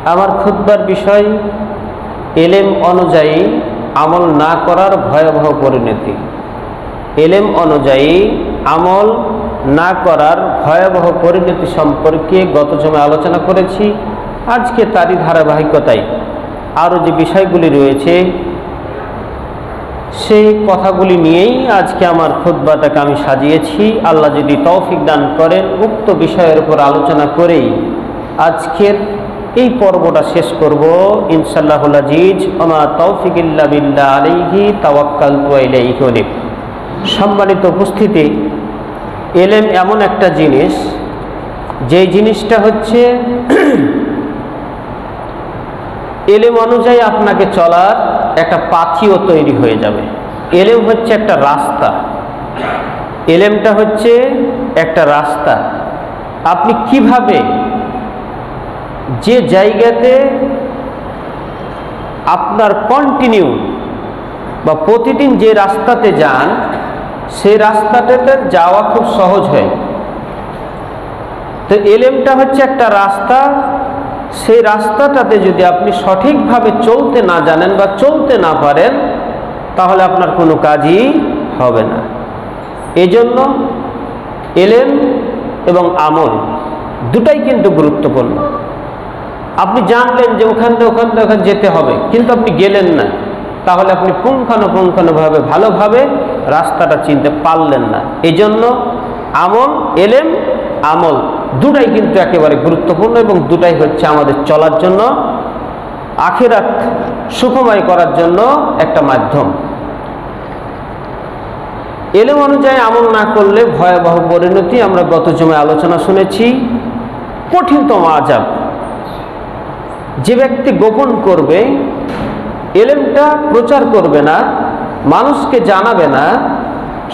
আমার খুতবার বিষয় এলেম অনুযায়ী আমল না করার ভয়াবহ পরিণতি। এলেম অনুযায়ী আমল না করার ভয়াবহ পরিণতি সম্পর্কে গত জমায় আলোচনা করেছি। আজকে তারই ধারাবাহিকতায় আরও যে বিষয়গুলি রয়েছে সেই কথাগুলি নিয়েই আজকে আমার খুতবাটাকে আমি সাজিয়েছি। আল্লাহ যদি তৌফিক দান করেন উক্ত বিষয়ের উপর আলোচনা করেই আজকের এই পর্বটা শেষ করব ইনশাআল্লাহুল আজিজ। ওমা তৌফিক ইল্লা বিল্লাহ আলাইহি তাওয়াক্কালতু ওয়া ইলাইহি উনীব। সম্মানিত উপস্থিতি, এলেম এমন একটা জিনিস, যে জিনিসটা হচ্ছে এলেম অনুযায়ী আপনাকে চলার একটা পাথিও তৈরি হয়ে যাবে। এলেম হচ্ছে একটা রাস্তা, এলেমটা হচ্ছে একটা রাস্তা। আপনি কিভাবে যে জায়গাতে আপনার কন্টিনিউ বা প্রতিদিন যে রাস্তাতে যান সেই রাস্তাটাতে যাওয়া খুব সহজ হয়। তো এলেমটা হচ্ছে একটা রাস্তা, সেই রাস্তাটাতে যদি আপনি সঠিকভাবে চলতে না জানেন বা চলতে না পারেন তাহলে আপনার কোনো কাজই হবে না। এজন্য এলেম এবং আমল দুটাই কিন্তু গুরুত্বপূর্ণ। আপনি জানলেন যে ওখান থেকে যেতে হবে, কিন্তু আপনি গেলেন না, তাহলে আপনি পুঙ্খানুপুঙ্খানুভাবে ভালোভাবে রাস্তাটা চিনতে পারলেন না। এজন্য আমল, এলেম আমল দুটাই কিন্তু একেবারে গুরুত্বপূর্ণ এবং দুটাই হচ্ছে আমাদের চলার জন্য, আখিরাত সুখময় করার জন্য একটা মাধ্যম। এলেম অনুযায়ী আমল না করলে ভয়াবহ পরিণতি আমরা গত জমায় আলোচনা শুনেছি। কঠিনতম আযাব। যে ব্যক্তি গোপন করবে, এলেমটা প্রচার করবে না, মানুষকে জানাবে না,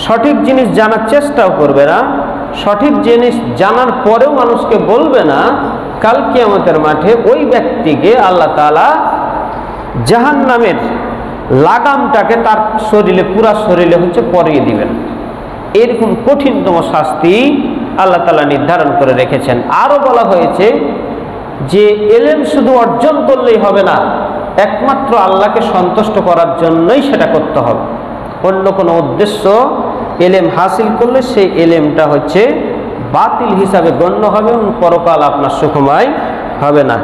সঠিক জিনিস জানার চেষ্টাও করবে না, সঠিক জিনিস জানার পরেও মানুষকে বলবে না, কাল কিয়ামতের মাঠে ওই ব্যক্তিকে আল্লাহ তাআলা জাহান্নামের লাগামটাকে তার শরীরে, পুরা শরীরে হচ্ছে পরিয়ে দিবেন। এরকম কঠিনতম শাস্তি আল্লাহ তাআলা নির্ধারণ করে রেখেছেন। আরও বলা হয়েছে যে এলেম শুধু অর্জন করলেই হবে না, একমাত্র আল্লাহকে সন্তুষ্ট করার জন্যই সেটা করতে হবে। অন্য কোনো উদ্দেশ্য এলেম হাসিল করলে সেই এলেমটা হচ্ছে বাতিল হিসাবে গণ্য হবে এবং পরকাল আপনার সুখময় হবে না।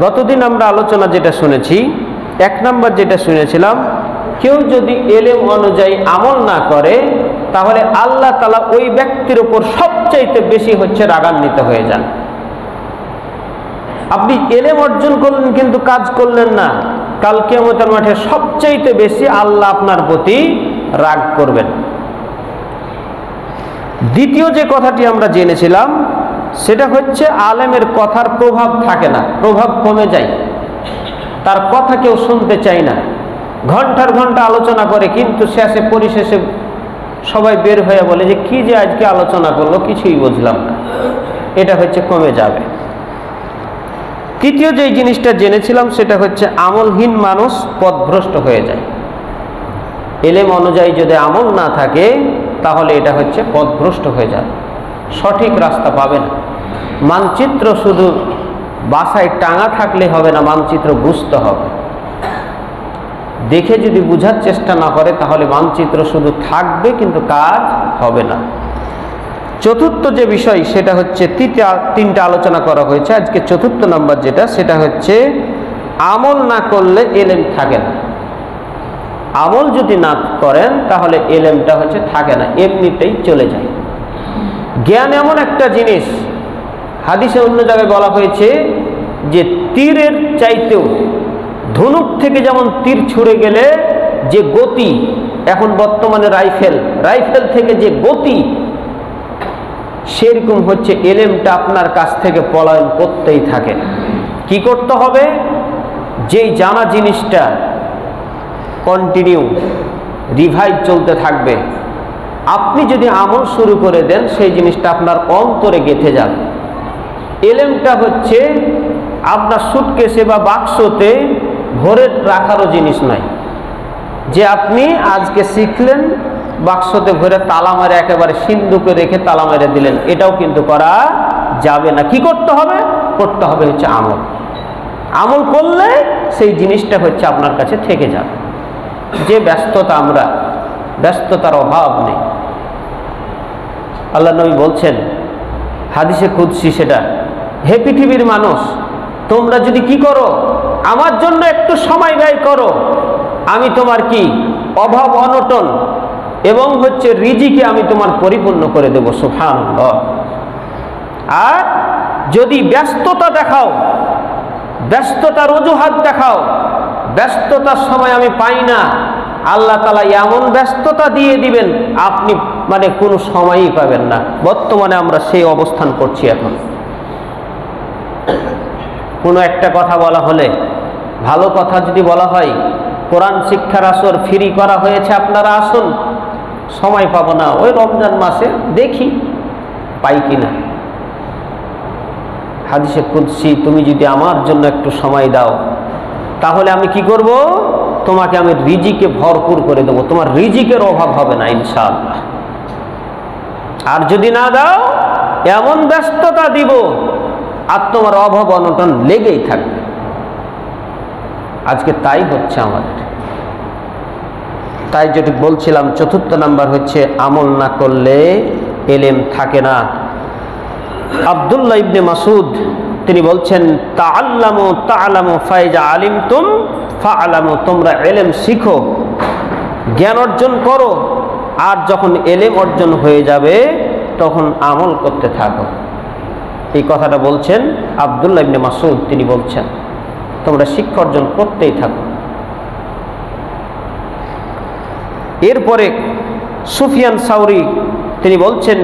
গতদিন আমরা আলোচনা যেটা শুনেছি, এক নম্বর যেটা শুনেছিলাম, কেউ যদি এলেম অনুযায়ী আমল না করে তাহলে আল্লাহ তাআলা ওই ব্যক্তির উপর সবচাইতে বেশি হচ্ছে রাগান্বিত হয়ে যান। আপনি এলেম অর্জন করলেন কিন্তু কাজ করলেন না, কাল কিয়ামতের মাঠে সবচাইতে বেশি আল্লাহ আপনার প্রতি রাগ করবেন। দ্বিতীয় যে কথাটি আমরা জেনেছিলাম সেটা হচ্ছে আলেমের কথার প্রভাব থাকে না, প্রভাব কমে যায়, তার কথা কেউ শুনতে চায় না। ঘন্টার ঘন্টা আলোচনা করে কিন্তু শেষে পরিশেষে সবাই বের হয়ে বলে যে কি যে আজকে আলোচনা করলো, কিছুই বুঝলাম না। এটা হচ্ছে কমে যাবে। তৃতীয় যে জিনিসটা জেনেছিলাম সেটা হচ্ছে আমলহীন মানুষ পথভ্রষ্ট হয়ে যায়। এলেম অনুযায়ী যদি আমল না থাকে তাহলে এটা হচ্ছে পথভ্রষ্ট হয়ে যায়, সঠিক রাস্তা পাবে না। মানচিত্র শুধু বাসায় টাঙা থাকলে হবে না, মানচিত্র বুঝতে হবে। দেখে যদি বোঝার চেষ্টা না করে তাহলে মানচিত্র শুধু থাকবে কিন্তু কাজ হবে না। চতুর্থ যে বিষয় সেটা হচ্ছে তিনটা আলোচনা করা হয়েছে, আজকে চতুর্থ নম্বর যেটা সেটা হচ্ছে আমল না করলে এলেম থাকে না। আমল যদি না করেন তাহলে এলেমটা হচ্ছে থাকে না, এমনিতেই চলে যায়। জ্ঞান এমন একটা জিনিস, হাদিসে অন্য জায়গায় বলা হয়েছে যে তীরের চাইতেও, ধনুক থেকে যেমন তীর ছুড়ে গেলে যে গতি, এখন বর্তমানে রাইফেল থেকে যে গতি, সেরকম হচ্ছে এলেমটা আপনার কাছ থেকে পলায়ন করতেই থাকে। কি করতে হবে? যেই জানা জিনিসটা কন্টিনিউ রিভাইভ চলতে থাকবে, আপনি যদি আমল শুরু করে দেন সেই জিনিসটা আপনার অন্তরে গেঁথে যাবে। এলেমটা হচ্ছে আপনার সুটকেসে বা বাক্সতে ভরে রাখারও জিনিস নয় যে আপনি আজকে শিখলেন বাক্সতে ভরে তালা মেরে একেবারে সিন্ধুকে রেখে তালা মেরে দিলেন, এটাও কিন্তু করা যাবে না। কি করতে হবে? করতে হবে হচ্ছে আমল। আমল করলে সেই জিনিসটা হচ্ছে আপনার কাছে থেকে যাবে। যে ব্যস্ততা, আমরা ব্যস্ততার অভাব নেই। আল্লাহ নবী বলছেন হাদিসে কুদসি, সেটা, হে পৃথিবীর মানুষ, তোমরা যদি কি করো, আমার জন্য একটু সময় ব্যয় করো, আমি তোমার কি অভাব অনটন এবং হচ্ছে রিজিকে আমি তোমার পরিপূর্ণ করে দেব। সুবহানাল্লাহ। আর যদি ব্যস্ততা দেখাও, ব্যস্ততার অজুহাত দেখাও, ব্যস্ততার সময় আমি পাই না, আল্লাহ তাআলা এমন ব্যস্ততা দিয়ে দিবেন আপনি মানে কোনো সময়ই পাবেন না। বর্তমানে আমরা সেই অবস্থান করছি। এখন কোনো একটা কথা বলা হলে, ভালো কথা যদি বলা হয়, কোরআন শিক্ষার আসর ফ্রি করা হয়েছে, আপনারা আসুন, সময় পাবো না, ওই রমজান মাসে দেখি পাই কিনা। হাদিসে কুদসি, তুমি যদি আমার জন্য একটু সময় দাও, তাহলে আমি কি করব, তোমাকে আমি রিজিকে ভরপুর করে দেবো, তোমার রিজিকের অভাব হবে না ইনশাআল্লাহ। আর যদি না দাও, এমন ব্যস্ততা দিব আর তোমার অভাব অনটন লেগেই থাকবে। আজকে তাই হচ্ছে আমাদের। তাই যেটি বলছিলাম, চতুর্থ নাম্বার হচ্ছে আমল না করলে এলেম থাকে না। আব্দুল্লাহ ইবনে মাসউদ তিনি বলছেন, তাআল্লামু তাআলামু ফাইজা আলিমতুম ফাআলামু, তোমরা এলেম শিখো, জ্ঞান অর্জন করো, আর যখন এলেম অর্জন হয়ে যাবে তখন আমল করতে থাকো। এই কথাটা বলছেন আব্দুল্লাহ ইবনে মাসউদ। তিনি বলছেন তোমরা শিক্ষা অর্জন করতেই থাকো। এরপরে সুফিয়ান সাউরি তিনি বলছেন,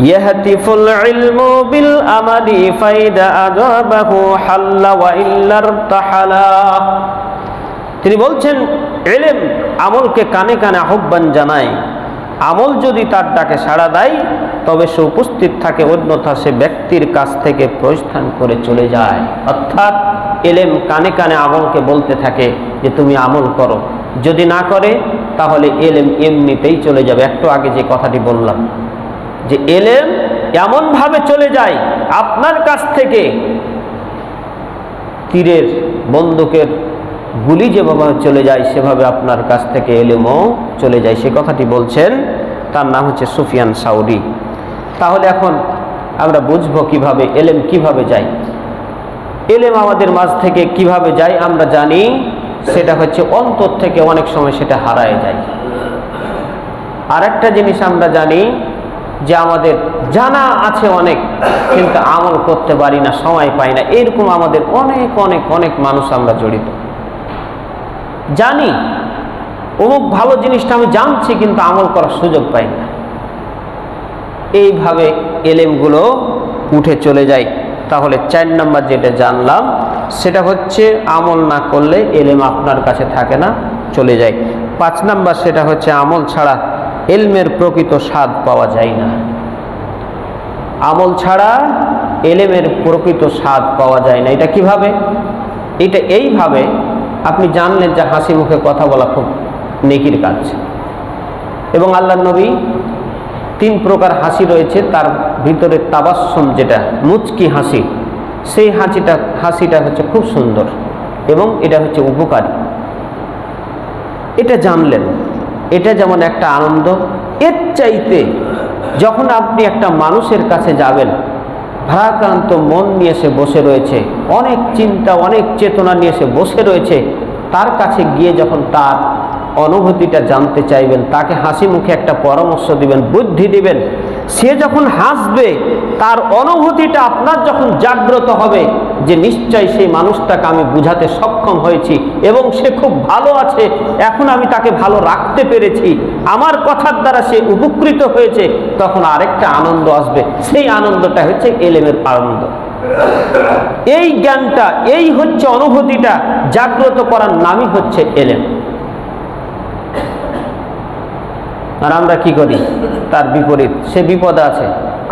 ইয়াহতিফুল ইলমু বিল আমালি ফাইদা আজাবাহু হাল্লা ওয়া ইল্লার তাহালা। তিনি বলছেন ইলম আমলকে কানে কানে আহ্বান জানায়, আমল যদি তার ডাকে সাড়া দেয় তবে সে উপস্থিত থাকে, অন্যথা সে ব্যক্তির কাছ থেকে প্রস্থান করে চলে যায়। অর্থাৎ ইলম কানে কানে আমলকে বলতে থাকে যে তুমি আমল করো, যদি না করে তাহলে ইলম এমনিতেই চলে যাবে। একটু আগে যে কথাটি বললাম যে ইলম এমনভাবে চলে যায় আপনার কাছ থেকে, তীরের বন্দুকের গুলি যেভাবে চলে যায় সেভাবে আপনার কাছ থেকে ইলমও চলে যায়। সে কথাটি বলছেন, তার নাম হচ্ছে সুফিয়ান সাউরি। তাহলে এখন আমরা বুঝবো কিভাবে ইলম কিভাবে যায়। ইলম আমাদের মাঝ থেকে কিভাবে যায় আমরা জানি, সেটা হচ্ছে অন্তর থেকে অনেক সময় সেটা হারায় যায়। আর একটা জিনিস আমরা জানি যে আমাদের জানা আছে অনেক, কিন্তু আমল করতে পারি না, সময় পাই না। এরকম আমাদের অনেক অনেক অনেক মানুষ আমরা জড়িত। জানি অমুক ভালো জিনিসটা আমি জানছি, কিন্তু আমল করার সুযোগ পাই না। এইভাবে এলেমগুলো উঠে চলে যায়। তাহলে 4 নম্বর যেটা জানলাম সেটা হচ্ছে আমল না করলে এলেম আপনার কাছে থাকে না, চলে যায়। 5 নম্বর সেটা হচ্ছে আমল ছাড়া ইলমের প্রকৃত স্বাদ পাওয়া যায় না। আমল ছাড়া ইলমের প্রকৃত স্বাদ পাওয়া যায় না। এটা কিভাবে? এটা এইভাবে, আপনি জানলেন যে হাসি মুখে কথা বলা খুব নেকির কাজ, এবং আল্লাহর নবী 3 প্রকার হাসি রয়েছে, তার ভিতরে তাবাসসুম, যেটা মুচকি হাসি, সেই হাসিটা হচ্ছে খুব সুন্দর এবং এটা হচ্ছে উপকারী। এটা জানলেন, এটা যেমন একটা আনন্দ। এর চাইতে যখন আপনি একটা মানুষের কাছে যাবেন, ভারাক্রান্ত মন নিয়ে সে বসে রয়েছে, অনেক চিন্তা অনেক চেতনা নিয়ে সে বসে রয়েছে, তার কাছে গিয়ে যখন তার অনুভূতিটা জানতে চাইবেন, তাকে হাসি মুখে একটা পরামর্শ দিবেন, বুদ্ধি দিবেন, সে যখন হাসবে তার অনুভূতিটা আপনার যখন জাগ্রত হবে যে নিশ্চয় সেই মানুষটাকে আমি বুঝাতে সক্ষম হয়েছি এবং সে খুব ভালো আছে, এখন আমি তাকে ভালো রাখতে পেরেছি, আমার কথার দ্বারা সে উপকৃত হয়েছে, তখন আরেকটা আনন্দ আসবে। সেই আনন্দটা হচ্ছে ইলমের আনন্দ। এই জ্ঞানটা, এই হচ্ছে অনুভূতিটা জাগ্রত করার নামই হচ্ছে ইলম। আর আমরা কি করি? তার বিপরীত, সে বিপদে আছে,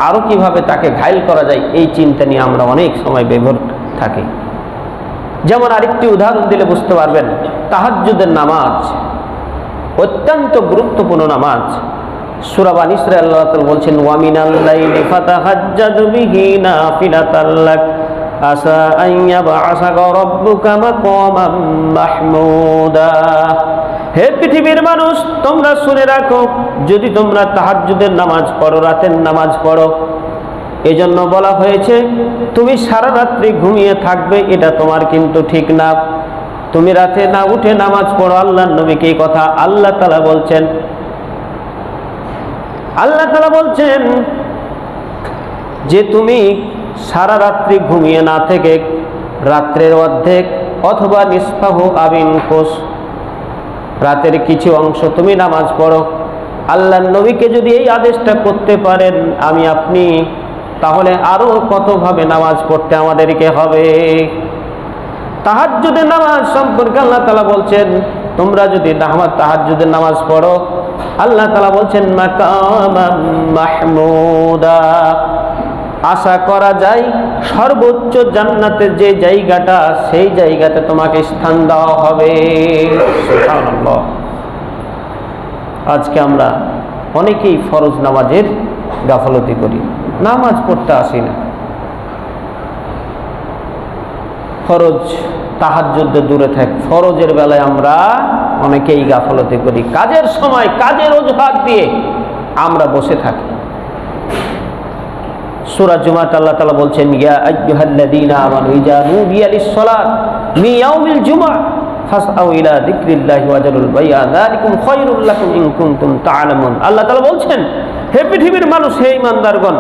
আরো কিভাবে তাকে ঘায়েল করা যায়, এই চিন্তা নিয়ে আমরা অনেক সময় বিভোর থাকি। যেমন আরেকটি উদাহরণ দিলে বুঝতে পারবেন, তাহাজ্জুদের নামাজ অত্যন্ত গুরুত্বপূর্ণ নামাজ। সূরা বানী ইসরাঈল আল্লাহ তাআলা বলছেন, ওয়া মিনাল লাইলি ফাতাহাজ্জাদ বিহি নাফিলাতাল লাক আসা আন ইয়াবআসাকা রাব্বুকা মাকামান মাহমুদা। হে পৃথিবীর মানুষ, তোমরা শুনে রাখো, যদি তোমরা তাহাজ্জুদের নামাজ পড়ো, রাতের নামাজ পড়ো, এজন্য বলা হয়েছে তুমি সারা রাত্রি ঘুমিয়ে থাকবে, এটা তোমার কিন্তু ঠিক না। তুমি রাতে না উঠে নামাজ পড়ো। আল্লাহর নবীকে এই কথা আল্লাহ তাআলা বলছেন। আল্লাহ তাআলা বলছেন যে তুমি সারা রাত্রি ঘুমিয়ে না থেকে রাত্রের অর্ধেক অথবা নিসফাহু আবিন কোস, রাতের কিছু অংশ তুমি নামাজ পড়ো। আল্লাহর নবীকে যদি এই আদেশটা করতে পারেন আমি আপনি, তাহলে আরো কতভাবে নামাজ পড়তে আমাদেরকে হবে। তাহাজ্জুদের নামাজ সম্পর্কে আল্লাহ তাআলা বলছেন তোমরা যদি তাহাজ্জুদের নামাজ পড়ো, আল্লাহ তাআলা বলছেন মাকামান মাহমুদা, আশা করা যায় সর্বোচ্চ জান্নাতের যে জায়গাটা, সেই জায়গাতে তোমাকে স্থান দেওয়া হবে। সুবহানাল্লাহ। আজকে আমরা অনেকেই ফরজ নামাজের গাফলতি করি, নামাজ পড়তে আসি না। ফরজ তাহাজ্জুদ দূরে থাক, ফরজের বেলায় আমরা অনেকেই গাফলতি করি। কাজের সময় কাজের অজুহাত দিয়ে আমরা বসে থাকি। সূরা জুমাতে আল্লাহ তাআলা বলছেন ইয়া আইয়ুহাল্লাযীনা আমানু ইযা নুদিয়া লিস-সালাত মিন ইয়াউমিল জুমআহ ফাসআউ ইলা যিকরিল্লাহি ওয়া যারুল বাই'a যালিকুম খায়রুল লাকুম ইন কুনতুম তা'লামুন। আল্লাহ তাআলা বলছেন হে পৃথিবীর মানুষ, হে ঈমানদারগণ,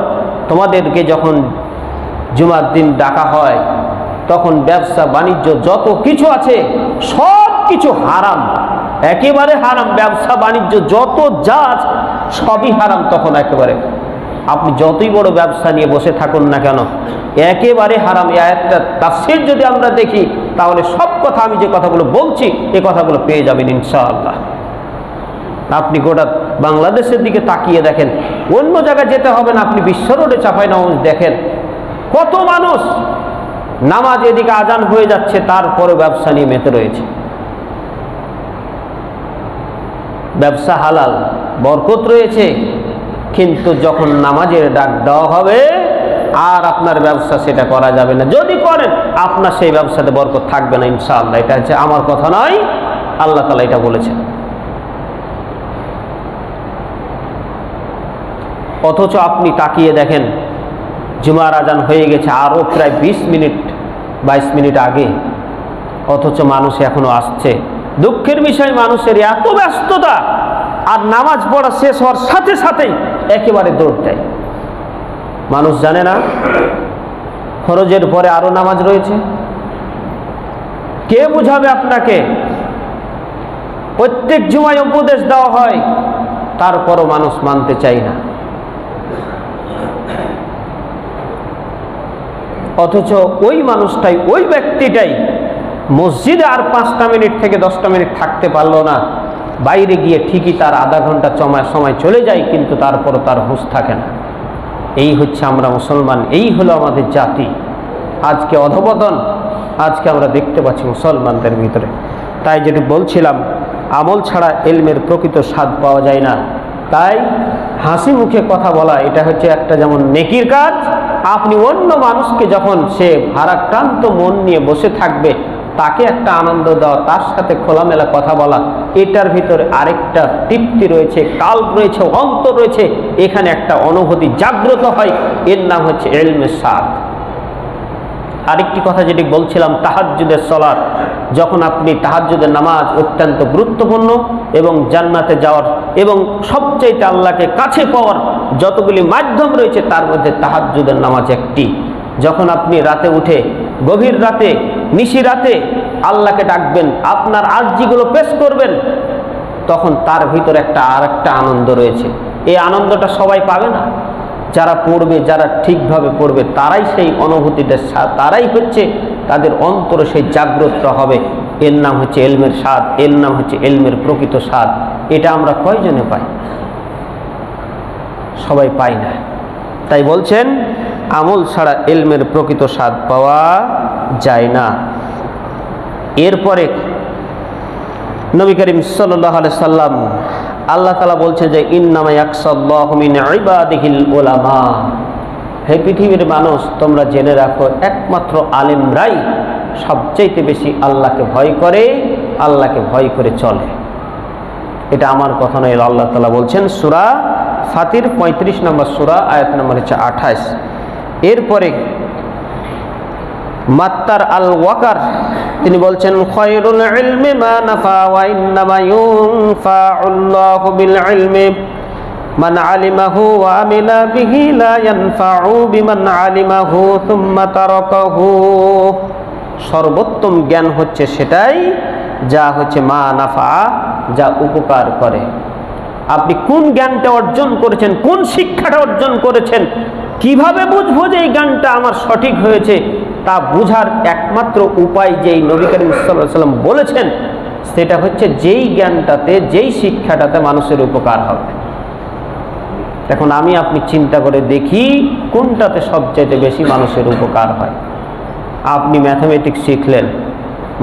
তোমাদেরকে যখন জুমার দিন ডাকা হয় তখন ব্যবসা বাণিজ্য যত কিছু আছে সব কিছু হারাম, একেবারে হারাম। ব্যবসা বাণিজ্য যত যা আছে সবই হারাম তখন একেবারে। আপনি যতই বড় ব্যবসা নিয়ে বসে থাকুন না কেন, একেবারে হারাম। এই আয়াতটা তাফসীর যদি আমরা দেখি তাহলে সব কথা, আমি যে কথাগুলো বলছি এই কথাগুলো পেয়ে যাবেন ইনশাআল্লাহ। আপনি গোটা বাংলাদেশের দিকে তাকিয়ে দেখেন, অন্য জায়গায় যেতে হবে না, আপনি বিশ্ব রোডে চাঁপাইনবাবগঞ্জ দেখেন কত মানুষ নামাজ, এদিকে আজান হয়ে যাচ্ছে তারপরে ব্যবসা নিয়ে মেতে রয়েছে। ব্যবসা হালাল, বরকত রয়েছে, কিন্তু যখন নামাজের ডাক দেওয়া হবে আর আপনার ব্যবসা সেটা করা যাবে না। যদি করেন আপনার সেই ব্যবসাতে বরকত থাকবে না ইনশাআল্লাহ। এটা হচ্ছে আমার কথা নয়, আল্লাহ তাআলা এটা বলেছেন। অথচ আপনি তাকিয়ে দেখেন জুমার আজান হয়ে গেছে আরো প্রায় 20 মিনিট আগে, অথচ মানুষ এখনো আসছে। দুঃখের বিষয় মানুষের এত ব্যস্ততা, আর নামাজ পড়া শেষ হওয়ার সাথে সাথেই একেবারে দৌড় দেয়। মানুষ জানে না ফরজের পরে আরো নামাজ রয়েছে। কে বুঝাবে আপনাকে? প্রত্যেক জুমায় উপদেশ দেওয়া হয়, তারপরও মানুষ মানতে চায় না। অথচ ওই মানুষটাই, ওই ব্যক্তিটাই মসজিদে আর 5টা মিনিট থেকে 10টা মিনিট থাকতে পারলো না, বাইরে গিয়ে ঠিকই তার আধা ঘন্টা সময় চলে যায়, কিন্তু তারপরও তার হুঁশ থাকে না। এই হচ্ছে আমরা মুসলমান, এই হলো আমাদের জাতি। আজকে অধপতন আজকে আমরা দেখতে পাচ্ছি মুসলমানদের ভিতরে। তাই যেটা বলছিলাম, আমল ছাড়া ইলমের প্রকৃত স্বাদ পাওয়া যায় না। তাই হাসি মুখে কথা বলা এটা হচ্ছে একটা যেমন নেকির কাজ, আপনি অন্য মানুষকে যখন সে ভারাক্রান্ত মন নিয়ে বসে থাকবে তাকে একটা আনন্দ দেওয়া, তার সাথে খোলামেলা কথা বলা, এটার ভিতরে আরেকটা তৃপ্তি রয়েছে, কাল্প রয়েছে, অন্তর রয়েছে। এখানে একটা অনুভূতি জাগ্রত হয়, এর নাম হচ্ছে ইলমের স্বাদ। আরেকটি কথা যেটি বলছিলাম, তাহাজ্জুদের সালাত। যখন আপনি তাহাজ্জুদের নামাজ অত্যন্ত গুরুত্বপূর্ণ এবং জান্নাতে যাওয়ার এবং সবচাইতে আল্লাহকে কাছে পাওয়ার যতগুলি মাধ্যম রয়েছে তার মধ্যে তাহাজ্জুদের নামাজ একটি। যখন আপনি রাতে উঠে গভীর রাতে, নিশি রাতে আল্লাহকে ডাকবেন, আপনার আরজিগুলো পেশ করবেন, তখন তার ভিতরে আরেকটা আনন্দ রয়েছে। এই আনন্দটা সবাই পাবে না। যারা পড়বে, যারা ঠিকভাবে পড়বে, তারাই সেই অনুভূতিটা, তারাই হচ্ছে তাদের অন্তরে সেই জাগ্রত হবে। এর নাম হচ্ছে ইলমের স্বাদ, এর নাম হচ্ছে ইলমের প্রকৃত স্বাদ। এটা আমরা কয়জনে পাই? সবাই পাই না। তাই বলছেন আমল ছাড়া ইলমের প্রকৃত স্বাদ পাওয়া যায় না। এরপরে নবী করিম সাল্লাল্লাহু আলাইহি সাল্লাম, আল্লাহ তাআলা বলছে যে ইন্নামা ইয়াখশাল্লাহু মিন ইবাদিহিল উলামা। হে পৃথিবীর মানুষ, তোমরা জেনে রাখো একমাত্র আলেমরাই সবচাইতে বেশি আল্লাহকে ভয় করে, আল্লাহকে ভয় করে চলে। এটা আমার কথা নয়, আল্লাহ তাআলা বলছেন সূরা ফাতির 35 নম্বর সূরা, আয়াত নম্বর 28। এরপরে মাত্তার আল ওয়াকার তিনি বলছেন, খায়রুল ইলমি মা নাফা ওয়া ইন্নামা ইউনফাউল্লাহু বিল ইলমি মান আলিমাহু ওয়া আমিলা বিহি লা ইয়ানফাউ বিমান আলিমাহু সুম্মা তারাকাহু। সর্বোত্তম জ্ঞান হচ্ছে সেটাই যা হচ্ছে মা নাফা, যা উপকার করে। আপনি কোন জ্ঞানটা অর্জন করেছেন, কোন শিক্ষাটা অর্জন করেছেন, কিভাবে বুঝবো যে এই জ্ঞানটা আমার সঠিক হয়েছে, তা বুঝার একমাত্র উপায় যেই নবী করিম সাল্লাল্লাহু আলাইহি ওয়াসাল্লাম বলেছেন সেটা হচ্ছে যেই জ্ঞানটাতে, যেই শিক্ষাটাতে মানুষের উপকার হবে। এখন আমি আপনি চিন্তা করে দেখি কোনটাতে সবচাইতে বেশি মানুষের উপকার হয়। আপনি ম্যাথমেটিক্স শিখলেন,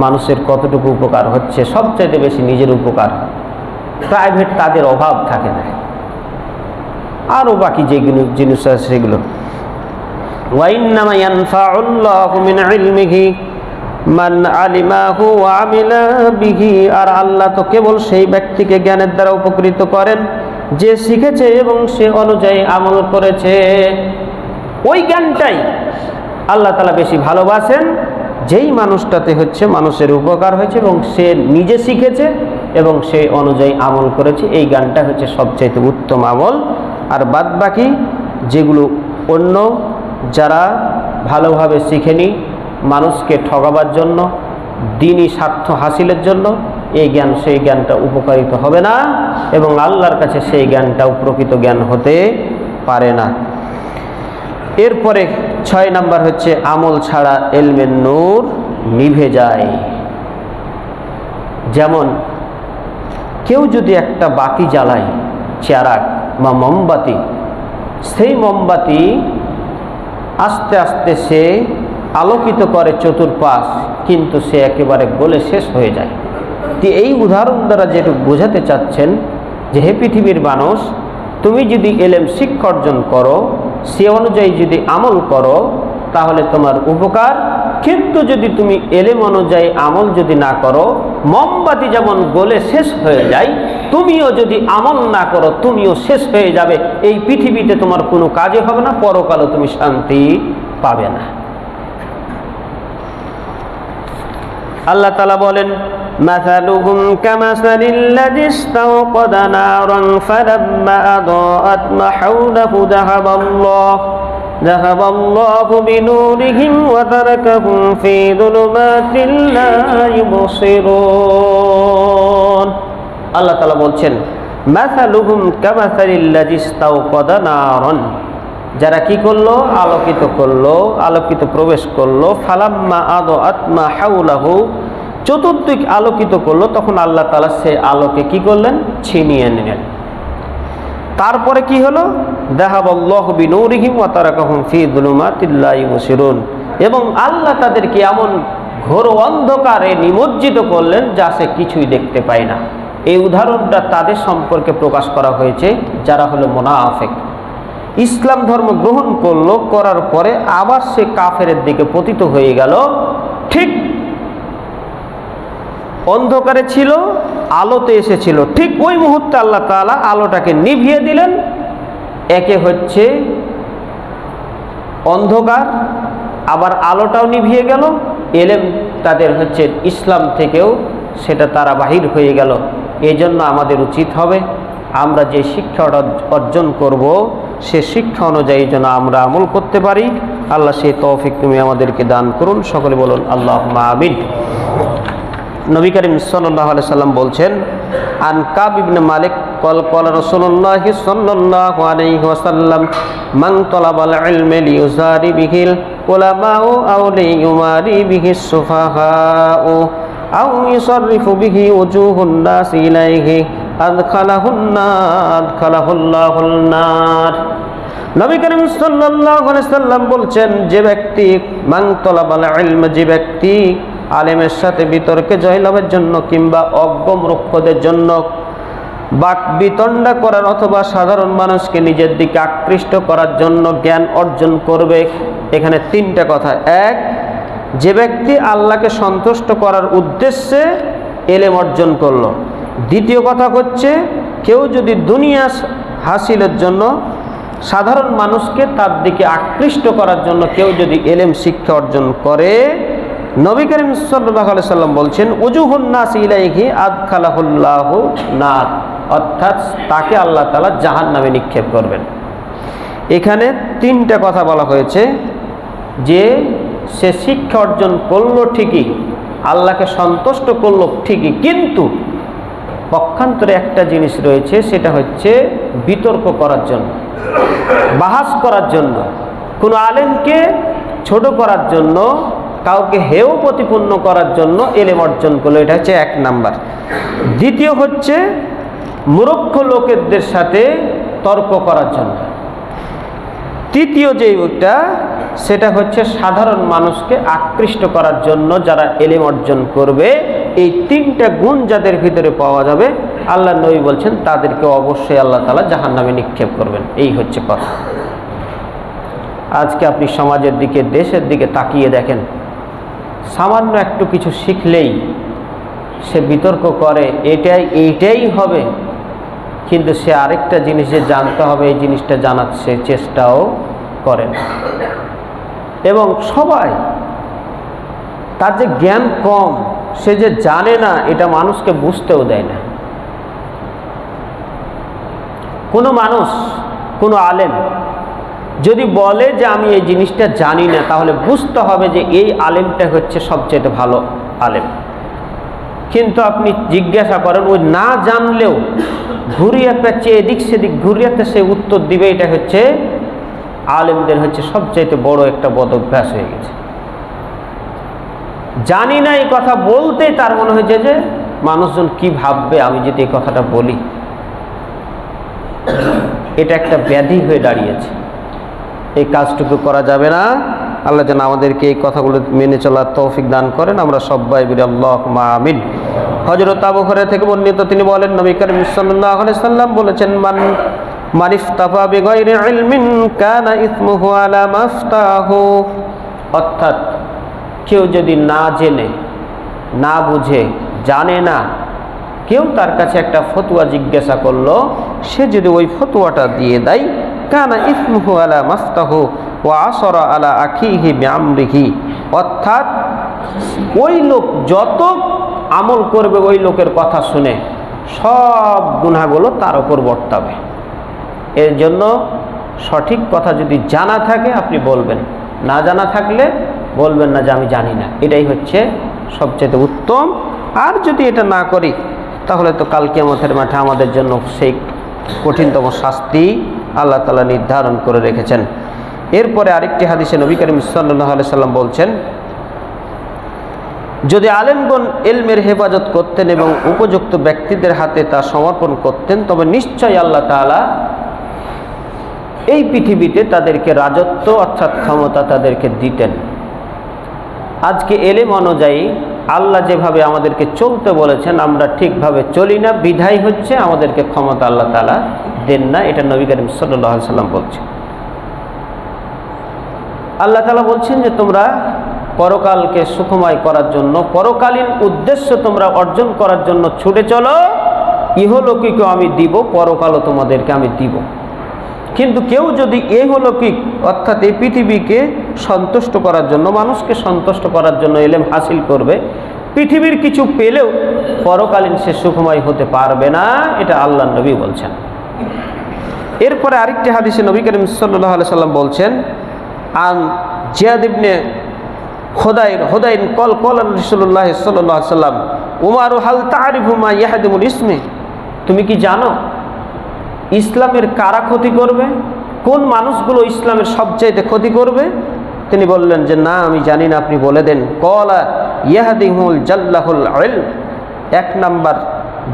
মানুষের কতটুকু উপকার হচ্ছে? সবচাইতে বেশি নিজের উপকার হয়। প্রাইভেট তাদের অভাব থাকে না, আরও বাকি যেগুলো জিনিস আছে সেগুলো। ওয়াইন্নামা ইয়ানফাউল্লাহু মিন ইলমিহি মান আলিমাহু ওয়া আমিলা বিহি। আর আল্লাহ তো কেবল সেই ব্যক্তিকে জ্ঞানের দ্বারা উপকৃত করেন যে শিখেছে এবং সে অনুযায়ী আমল করেছে। ওই জ্ঞানটাই আল্লাহ তাআলা বেশি ভালোবাসেন যেই মানুষটাতে হচ্ছে মানুষের উপকার হয়েছে এবং সে নিজে শিখেছে এবং সে অনুযায়ী আমল করেছে। এই জ্ঞানটা হচ্ছে সবচাইতে উত্তম আমল। আর বাদ বাকি যেগুলো অন্য যারা ভালোভাবে শিখেনি, মানুষকে ঠকাবার জন্য, দ্বীনি স্বার্থ হাসিলের জন্য, এই জ্ঞান সেই জ্ঞানটা উপকারিত হবে না এবং আল্লাহর কাছে সেই জ্ঞানটাও প্রকৃত জ্ঞান হতে পারে না। এরপরে 6 নাম্বার হচ্ছে আমল ছাড়া ইলমের নূর নিভে যায়। যেমন কেউ যদি একটা বাতি জ্বালায়, চেরাগ বা মোমবাতি, সেই মোমবাতি আস্তে আস্তে সে আলোকিত করে চতুর্পাশ, কিন্তু সে একেবারে গলে শেষ হয়ে যায়। তো এই উদাহরণ দ্বারা যেটুকু বোঝাতে চাচ্ছেন যে হে পৃথিবীর মানুষ, তুমি যদি ইলম শিক্ষা অর্জন করো, সে অনুযায়ী যদি আমল করো তাহলে তোমার উপকার। কিন্তু যদি তুমি ইলম অনুযায়ী আমল যদি না করো, মোমবাতি যেমন গলে শেষ হয়ে যায়, তুমিও যদি আমল না করো তুমিও শেষ হয়ে যাবে। এই পৃথিবীতে তোমার কোনো কাজে হবে না, পরকালে তুমি শান্তি পাবে না। আল্লাহ তাআলা বলেন, মাসালুহুম কামাসালিল্লাযী ইসতাওকাদা নারান ফালাম্মা আদাআত মা হাওলাহু যাহাবাল্লাহু বিনূরিহিম ওয়া তারাকাহুম ফী যুলুমাতিন লা ইউবসিরুন। আল্লাহ তাআলা বলছেন, মাসালুহুম কামাসালিল্লাযী ইসতাওকাদা নারান, যারা কি করলো? আলোকিত করলো, আলোকিত প্রবেশ করলো। ফালাম্মা আদাআত মা হাওলাহু, চতুর্দিক আলোকিত করলো, তখন আল্লাহ তাআলা সে আলোকে কি করলেন? ছিনিয়ে নিলেন। তারপরে কি হলো? যাহাবাল্লাহু বিনূরিহিম ওয়া তারাকাহুম ফী যুলুমাতিন লা ইউবসিরুন, এবং আল্লাহ তাদেরকে এমন ঘোর অন্ধকারে নিমজ্জিত করলেন যা সে কিছুই দেখতে পায় না। এই উদাহরণটা তাদের সম্পর্কে প্রকাশ করা হয়েছে যারা হলো মুনাফিক। ইসলাম ধর্ম গ্রহণ করলো, করার পরে আবার সে কাফেরের দিকে পতিত হয়ে গেল। ঠিক অন্ধকারে ছিল, আলোতে এসেছিল, ঠিক ওই মুহূর্তে আল্লাহ তাআলা আলোটাকে নিভিয়ে দিলেন। একে হচ্ছে অন্ধকার, আবার আলোটাও নিভিয়ে গেল। ইলম তাদের হচ্ছে ইসলাম থেকেও সেটা তারা বাহির হয়ে গেল। এই জন্য আমাদের উচিত হবে আমরা যে শিক্ষাটা অর্জন করব সে শিক্ষা অনুযায়ী যেন আমরা আমল করতে পারি। আল্লাহ সেই তৌফিক তুমি আমাদেরকে দান করুন। সকলে বলুন আল্লাহুম্মা আমিন। নবী করিম সাল্লাল্লাহু আলাইহি সাল্লাম বলছেন, আন কাব ইবনে মালিক قال قال رسول الله صلى الله عليه وسلم من طلب العلم ليزاري به العلماء أو ليماري به السفهاء أو يصرف به وجوه الناس إليه أدخله الله النار। নবী করিম সাল্লাল্লাহু আলাইহি সাল্লাম বলছেন, যে ব্যক্তি মান তলাবাল ইলম, যে ব্যক্তি আলেমের সাথে বিতর্কে জয়লাভের জন্য কিংবা অজ্ঞ মূর্খদের জন্য বাক বিতণ্ডা করার অথবা সাধারণ মানুষকে নিজের দিকে আকৃষ্ট করার জন্য জ্ঞান অর্জন করবে। এখানে তিনটা কথা। এক, যে ব্যক্তি আল্লাহকে সন্তুষ্ট করার উদ্দেশ্যে এলেম অর্জন করলো। দ্বিতীয় কথা হচ্ছে, কেউ যদি দুনিয়া হাসিলের জন্য সাধারণ মানুষকে তার দিকে আকৃষ্ট করার জন্য কেউ যদি এলেম শিক্ষা অর্জন করে, নবী করিম সাল্লাল্লাহু আলাইহি সাল্লাম বলছেন, উজুহুন নাস ইলাইহি আদখালাহুল্লাহু নার, অর্থাৎ তাকে আল্লাহ তাআলা জাহান্নামে নিক্ষেপ করবেন। এখানে তিনটা কথা বলা হয়েছে, যে সে শিক্ষা অর্জন করলো ঠিকই, আল্লাহকে সন্তুষ্ট করলো ঠিকই, কিন্তু পক্ষান্তরে একটা জিনিস রয়েছে, সেটা হচ্ছে বিতর্ক করার জন্য, বাহাস করার জন্য, কোনো আলেমকে ছোট করার জন্য, কাউকে হেয় প্রতিপন্ন করার জন্য এলেম অর্জন করলো। এটা হচ্ছে এক নাম্বার। দ্বিতীয় হচ্ছে মূর্খ লোকেদের সাথে তর্ক করার জন্য। তৃতীয় যেটা, সেটা হচ্ছে সাধারণ মানুষকে আকৃষ্ট করার জন্য যারা এলেম অর্জন করবে। এই তিনটা গুণ যাদের ভিতরে পাওয়া যাবে, আল্লাহ নবী বলছেন তাদেরকে অবশ্যই আল্লাহ তাআলা জাহান্নামে নিক্ষেপ করবেন। এই হচ্ছে কথা। আজকে আপনি সমাজের দিকে, দেশের দিকে তাকিয়ে দেখেন, সামান্য একটু কিছু শিখলেই সে বিতর্ক করে, এইটাই হবে, কিন্তু সে আরেকটা জিনিস যে জানতে হবে, এই জিনিসটা জানার সে চেষ্টাও করে না। এবং সবাই, তার যে জ্ঞান কম, সে যে জানে না, এটা মানুষকে বুঝতেও দেয় না। কোনো মানুষ, কোনো আলেম যদি বলে যে আমি এই জিনিসটা জানি না, তাহলে বুঝতে হবে যে এই আলেমটা হচ্ছে সবচেয়ে ভালো আলেম। কিন্তু আপনি জিজ্ঞাসা করেন, ওই না জানলেও ঘুরিয়ে পেঁচে এদিক সেদিক ঘুরিয়াতে সে উত্তর দিবে, এটা হচ্ছে আলেমদের হচ্ছে সবচেয়ে বড় একটা বদ অভ্যাস হয়ে গেছে। জানি না এই কথা বলতে তার মনে হয়েছে যে মানুষজন কি ভাববে আমি যদি এই কথাটা বলি। এটা একটা ব্যাধি হয়ে দাঁড়িয়েছে। এই কাজটুকু করা যাবে না। আল্লাহ যেন আমাদেরকে এই কথাগুলো মেনে চলার তৌফিক দান করেন। আমরা সবাই বলি আল্লাহুম্মা আমিন। হযরত আবু হুরায়রা থেকে বর্ণিত, তিনি বলেন, নবী করিম সাল্লাল্লাহু আলাইহি সাল্লাম বলেছেন, মান ইফতাফা বিগাইরি ইলমিন কানা ইসমুহু আলা মাফতাহু। অর্থাৎ কেউ যদি না জেনে, না বুঝে, জানে না, কেউ তার কাছে একটা ফতোয়া জিজ্ঞাসা করলো, সে যদি ওই ফতোয়াটা দিয়ে দেয়, কানা ইসমুহু আলা মাফতাহু ওয়া আসরা আলা আখিহি বিআমরিহি। অর্থাৎ ওই লোক যত আমল করবে ওই লোকের কথা শুনে, সব গুনাহগুলো তার উপর বর্তাবে। এর জন্য সঠিক কথা যদি জানা থাকে আপনি বলবেন, না জানা থাকলে বলবেন না যে আমি জানি না। এটাই হচ্ছে সবচেয়ে উত্তম। আর যদি এটা না করি, তাহলে তো কাল কিয়ামতের মাঠে আমাদের জন্য সেই কঠিনতম শাস্তি আল্লাহ তাআলা নির্ধারণ করে রেখেছেন। এরপরে আরেকটি হাদিসে নবী করিম সাল্লাল্লাহু আলাইহি সাল্লাম বলছেন, যদি আলেমগণ ইলমের হেফাজত করতেন এবং উপযুক্ত ব্যক্তিদের হাতে তা সমর্পণ করতেন, তবে নিশ্চয়ই আল্লাহ তাআলা এই পৃথিবীতে তাদেরকে রাজত্ব অর্থাৎ ক্ষমতা তাদেরকে দিতেন। আজকে এলেম অনুযায়ী আল্লাহ যেভাবে আমাদেরকে চলতে বলেছেন, আমরা ঠিকভাবে চলি না, বিধায় হচ্ছে আমাদেরকে ক্ষমতা আল্লাহ তাআলা দেন না। এটা নবী করিম সাল্লাল্লাহু আলাইহি সাল্লাম বলছেন। আল্লাহ তাআলা বলছেন যে তোমরা পরকালকে সুখময় করার জন্য, পরকালীন উদ্দেশ্য তোমরা অর্জন করার জন্য ছুটে চলো, ইহলৌকিকও আমি দিব, পরকালও তোমাদেরকে আমি দিব। কিন্তু কেউ যদি ইহলৌকিক অর্থাৎ এই পৃথিবীকে সন্তুষ্ট করার জন্য, মানুষকে সন্তুষ্ট করার জন্য ইলম হাসিল করবে, পৃথিবীর কিছু পেলেও পরকালীন সে সুখময় হতে পারবে না। এটা আল্লাহর নবী বলছেন। এরপরে আরেকটি হাদিসে নবী করিম সাল্লাল্লাহু আলাইহি সাল্লাম বলছেন, আন জিয়াদ ইবনে হুদাইন কল রাসূলুল্লাহ সাল্লাল্লাহু আলাইহি সাল্লাম, উমারু হাল তারিফু মা ইয়াহদিমুল ইসমি। তুমি কি জানো ইসলামের কারা ক্ষতি করবে? কোন মানুষগুলো ইসলামের সবচাইতে ক্ষতি করবে? তিনি বললেন যে না, আমি জানি না, আপনি বলে দেন। কলা ইয়াহদিহুল জাল্লাহুল ইলম। এক নাম্বার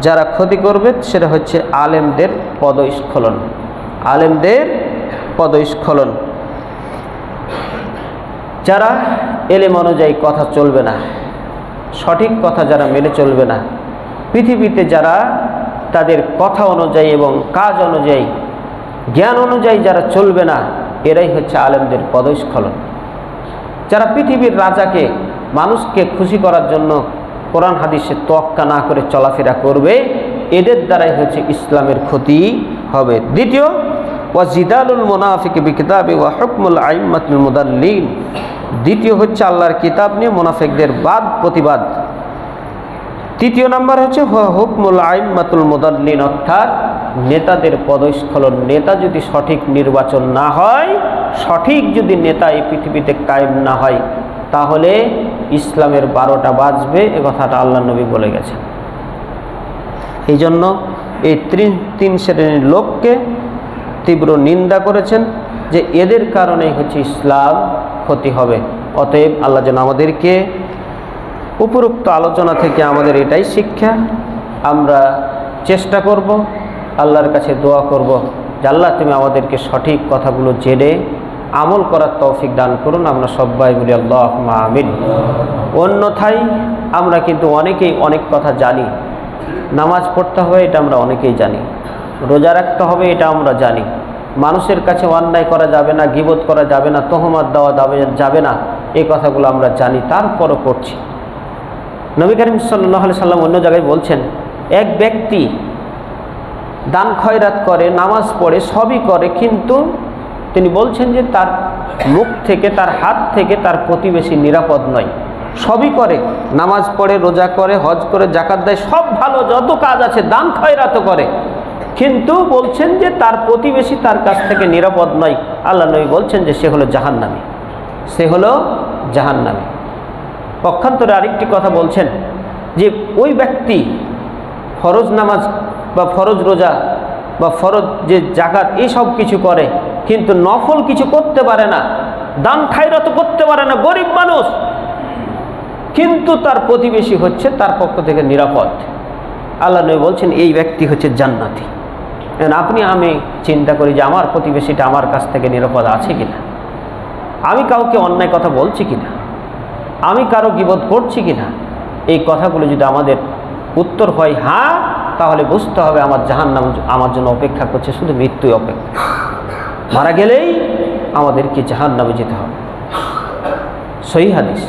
যারা ক্ষতি করবে সেটা হচ্ছে আলেমদের পদস্খলন। আলেমদের পদস্খলন। যারা এলেম অনুযায়ী কথা চলবে না, সঠিক কথা যারা মেনে চলবে না, পৃথিবীতে যারা তাদের কথা অনুযায়ী এবং কাজ অনুযায়ী, জ্ঞান অনুযায়ী যারা চলবে না, এরাই হচ্ছে আলেমদের পদস্খলন। যারা পৃথিবীর রাজাকে, মানুষকে খুশি করার জন্য কোরআন হাদিসে তোয়াক্কা না করে চলাফেরা করবে, এদের দ্বারাই হচ্ছে ইসলামের ক্ষতি হবে। দ্বিতীয়, ওয়াজিদালুল মুনাফিক বিকিতাবি ওয়া হুকমুল আইম্মাতুল মুদাল্লিন। দ্বিতীয় হচ্ছে আল্লাহর কিতাব নিয়ে মুনাফিকদের বাদ প্রতিবাদ। তৃতীয় নাম্বার হচ্ছে হুকমুল আইম্মাতুল মুদাল্লিন, অর্থাৎ নেতাদের পদস্খলন। নেতা যদি সঠিক নির্বাচন না হয়, সঠিক যদি নেতা এই পৃথিবীতে কায়েম না হয়, তাহলে ইসলামের 12টা বাজবে। এ কথাটা আল্লাহ নবী বলে গেছেন। এই জন্য এই তিন শ্রেণীর লোককে তীব্র নিন্দা করেছেন যে এদের কারণেই হচ্ছে ইসলাম ক্ষতি হবে। অতএব আল্লাহ যেন আমাদেরকে উপরোক্ত আলোচনা থেকে আমাদের এটাই শিক্ষা, আমরা চেষ্টা করব, আল্লাহর কাছে দোয়া করব যে আল্লাহ তুমি আমাদেরকে সঠিক কথাগুলো জেনে আমল করার তৌফিক দান করুন। আমরা সবাই বলি আল্লাহুম্মা আমিন। অন্যথায় আমরা কিন্তু অনেকেই অনেক কথা জানি। নামাজ পড়তে হবে এটা আমরা অনেকেই জানি, রোজা রাখতে হবে এটা আমরা জানি, মানুষের কাছে অন্যায় করা যাবে না, গীবত করা যাবে না, তহমত দেওয়া যাবে না, এই কথাগুলো আমরা জানি, তারপরও করছি। নবী করিম সাল্লাল্লাহু আলাইহি সাল্লাম অন্য জায়গায় বলছেন, এক ব্যক্তি দান খয়রাত করে, নামাজ পড়ে, সবই করে, কিন্তু তিনি বলছেন যে তার মুখ থেকে, তার হাত থেকে তার প্রতিবেশী নিরাপদ নয়। সবই করে, নামাজ পড়ে, রোজা করে, হজ করে, যাকাত দেয়, সব ভালো, যত কাজ আছে, দান খয়রাতও করে, কিন্তু বলছেন যে তার প্রতিবেশী তার কাছ থেকে নিরাপদ নয়। আল্লাহ নবী বলছেন যে সে হলো জাহান্নামী, সে হলো জাহান্নামী। পক্ষান্তরে আরেকটি কথা বলছেন যে ওই ব্যক্তি ফরজ নামাজ বা ফরজ রোজা বা ফরজ যে যাকাত এসব কিছু করে, কিন্তু নফল কিছু করতে পারে না, দান খায়রাত করতে পারে না, গরিব মানুষ, কিন্তু তার প্রতিবেশী হচ্ছে তার পক্ষ থেকে নিরাপদ। আল্লাহ নবী বলছেন এই ব্যক্তি হচ্ছে জান্নাতি। আপনি আমি চিন্তা করি যে আমার প্রতিবেশীটা আমার কাছ থেকে নিরাপদ আছে কিনা, আমি কাউকে অন্যায় কথা বলছি কিনা, আমি কারো গীবত করছি কিনা। এই কথাগুলো যদি আমাদের উত্তর হয় হ্যাঁ, তাহলে বুঝতে হবে আমার জাহান্নাম আমার জন্য অপেক্ষা করছে, শুধু মৃত্যুই অপেক্ষা। মারা গেলেই আমাদেরকে জাহান্নামে যেতে হবে। সহিহ হাদিস,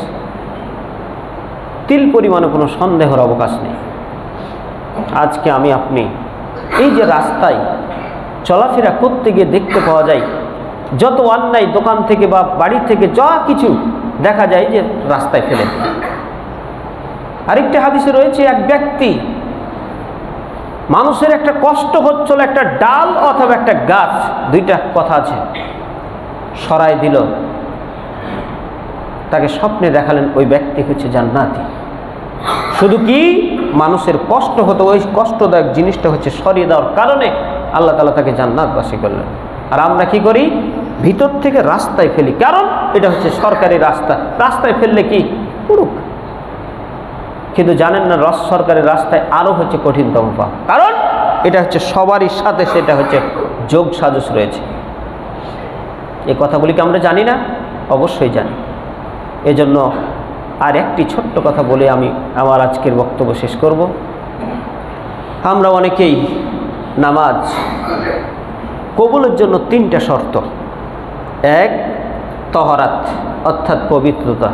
তিল পরিমাণে কোনো সন্দেহের অবকাশ নেই। আজকে আমি আপনি এই যে রাস্তায় চলাফেরা করতে গিয়ে দেখতে পাওয়া যায় যত অন্যায়, দোকান থেকে বা বাড়ি থেকে যা কিছু দেখা যায় যে রাস্তায় ফেলে। আরেকটা হাদিসে রয়েছে এক ব্যক্তি, মানুষের একটা কষ্ট হচ্ছিল, একটা ডাল অথবা একটা গাছ, দুইটা কথা আছে, সরাই দিল, তাকে স্বপ্নে দেখালেন ওই ব্যক্তি হচ্ছে জান্নাতি। শুধু কি মানুষের কষ্ট হতো, ওই কষ্টদায়ক জিনিসটা হচ্ছে সরিয়ে দেওয়ার কারণে আল্লাহ তাআলা তাকে জান্নাতবাসী করলেন। আর আমরা কি করি, ভিতর থেকে রাস্তায় ফেলি, কারণ এটা হচ্ছে সরকারি রাস্তা, রাস্তায় ফেললে কি পুরুক। কিন্তু জানেন না সরকারি রাস্তায় আরও হচ্ছে কঠিনতম পাপ, কারণ এটা হচ্ছে সবারই সাথে সেটা হচ্ছে যোগ সাজস রয়েছে। এই কথাগুলি কি আমরা জানি না? অবশ্যই জানি। এজন্য আর একটি ছোট্ট কথা বলে আমি আমার আজকের বক্তব্য শেষ করব। আমরা অনেকেই নামাজ কবুলের জন্য 3টা শর্ত। এক, তহরাত অর্থাৎ পবিত্রতা।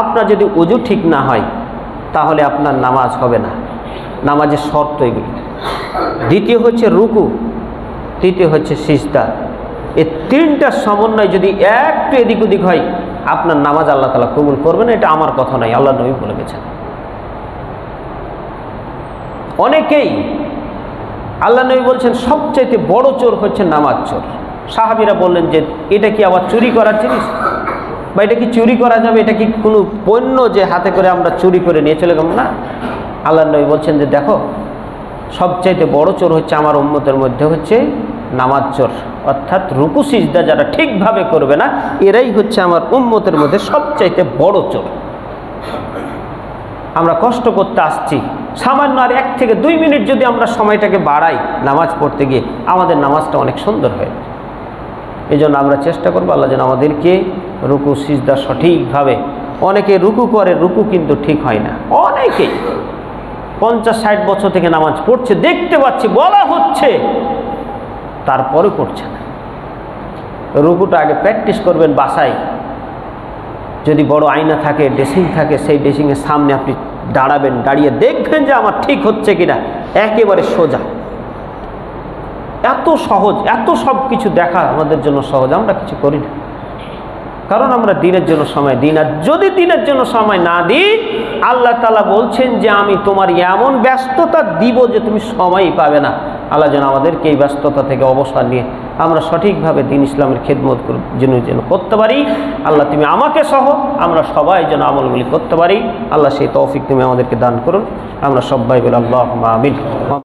আপনার যদি ওযু ঠিক না হয় তাহলে আপনার নামাজ হবে না, নামাজের শর্ত এগুলি। দ্বিতীয় হচ্ছে রুকু, তৃতীয় হচ্ছে সিজদা। এই 3টার সমন্বয় যদি একটু এদিক ওদিক হয় আপনার নামাজ আল্লাহ তাআলা কবুল করবেন। এটা আমার কথা নয়, আল্লাহ নবী বলে গেছেন। অনেকেই, আল্লাহ নবী বলছেন সবচাইতে বড় চোর হচ্ছে নামাজ চোর। সাহাবীরা বললেন যে এটা কি আবার চুরি করার জিনিস, বা এটা কি চুরি করা যাবে, এটা কি কোনো পণ্য যে হাতে করে আমরা চুরি করে নিয়ে চলে গেলাম? না, আল্লাহ নবী বলছেন যে দেখো, সবচাইতে বড় চোর হচ্ছে আমার উম্মতের মধ্যে হচ্ছে নামাজ চোর, অর্থাৎ রুকু সিজদা যারা ঠিকভাবে করবে না এরাই হচ্ছে আমার উম্মতের মধ্যে সবচাইতে বড় চোর। আমরা কষ্ট করতে আসছি, সামান্য আর 1 থেকে 2 মিনিট যদি আমরা সময়টাকে বাড়াই নামাজ পড়তে গিয়ে, আমাদের নামাজটা অনেক সুন্দর হয়। এই জন্য আমরা চেষ্টা করবো আল্লাহ যেন আমাদেরকে রুকু সিজদা সঠিকভাবে, অনেকে রুকু করে, রুকু কিন্তু ঠিক হয় না, অনেকেই 50-60 বছর থেকে নামাজ পড়ছে, দেখতে পাচ্ছি, বলা হচ্ছে, তারপরে করছে না। রুকুটা আগে প্র্যাকটিস করবেন বাসায়। যদি বড় আয়না থাকে, ড্রেসিং থাকে, সেই ড্রেসিংয়ের সামনে আপনি দাঁড়াবেন, দাঁড়িয়ে দেখবেন যে আমার ঠিক হচ্ছে কিনা। একেবারে সোজা, এত সহজ, এত সব কিছু দেখা আমাদের জন্য সহজ, আমরা কিছু করি না। কারণ আমরা দিনের জন্য সময় দিই না। যদি দিনের জন্য সময় না দিই, আল্লাহ তাআলা বলছেন যে আমি তোমার এমন ব্যস্ততা দিব যে তুমি সময়ই পাবে না। আল্লাহ যেন আমাদেরকে এই ব্যস্ততা থেকে অবসর নিয়ে আমরা সঠিকভাবে দ্বীন ইসলামের খেদমত যেন করতে পারি। আল্লাহ তুমি আমাকে সহ আমরা সবাই যেন আমলগুলি করতে পারি। আল্লাহ সেই তৌফিক তুমি আমাদেরকে দান করুন। আমরা সবাই বলি আল্লাহুম্মা আমিন।